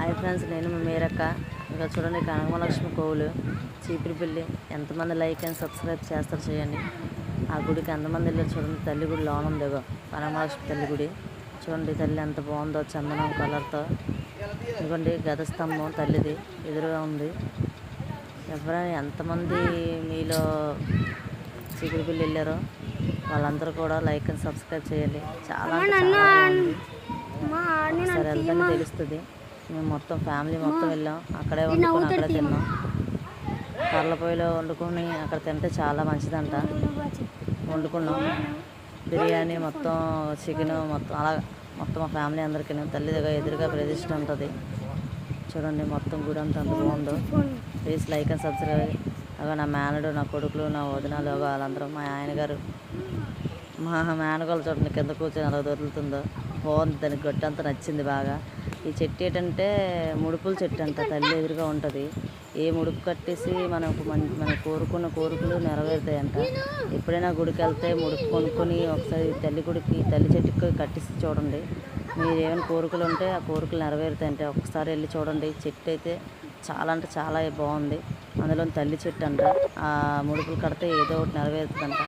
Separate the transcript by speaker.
Speaker 1: Hi friends, నేను మీ మేరక్క. ఇంకా చూడండి, కనకమహాలక్ష్మి కోవులు చీపురుపల్లి. ఎంతమంది లైక్ అండ్ సబ్స్క్రైబ్ చేస్తారు చేయండి. ఆ గుడికి ఎంతమంది వెళ్ళారు చూడండి. తల్లి గుడి లోన ఉంది, కనకమహాలక్ష్మి తల్లి గుడి. చూడండి తల్లి ఎంత బాగుందో, చందనం కలర్తో. ఇదిగోండి గదస్తంభం తల్లిది ఎదురుగా ఉంది. ఎవరైనా ఎంతమంది మీలో చీపురుపల్లి వెళ్ళారో వాళ్ళందరూ కూడా లైక్ అండ్ సబ్స్క్రైబ్ చేయండి. చాలా బాగుంది. ఒకసారి వెళ్తానే తెలుస్తుంది. మేము మొత్తం ఫ్యామిలీ మొత్తం వెళ్ళాం. అక్కడే వండుకొని అక్కడే తిన్నాం. కర్ల పొయ్యిలో వండుకొని అక్కడ తింటే చాలా మంచిదంట. వండుకున్నాం బిర్యానీ, మొత్తం చికెన్, మొత్తం అలా మొత్తం మా ఫ్యామిలీ అందరికీ. తల్లి దగ్గర ఎదురుగా ప్రతిష్ట ఉంటుంది. చూడండి మొత్తం గుడి అంతా అంత బాగుందో. Please like and subscribe. అలా నా మేనడు, నా కొడుకులు, నా వదినాలు, వాళ్ళందరూ, మా ఆయన గారు, మా మేనగోళ్ళు చూడండి కింద కూర్చొని అలా దొరుకుతుందో. బాగుంది, దానికి గొట్టంతా నచ్చింది బాగా. ఈ చెట్టు ఏంటంటే ముడుపుల చెట్టు అంట. తల్లి ఎదురుగా ఉంటుంది. ఏ ముడుపు కట్టేసి మనకు మన కోరుకున్న కోరికలు నెరవేరుతాయంట. ఎప్పుడైనా గుడికి వెళ్తే ముడుపు కొనుక్కొని ఒకసారి తల్లి గుడికి, తల్లి చెట్టుకి కట్టేసి చూడండి. మీరు ఏమైనా కోరికలు ఉంటే ఆ కోరికలు నెరవేరుతాయంటే ఒకసారి వెళ్ళి చూడండి. చెట్టు అయితే చాలా అంటే చాలా బాగుంది. అందులో తల్లి చెట్టు అంట. ఆ ముడుపులు కడితే ఏదో ఒకటి నెరవేరుతుందంట.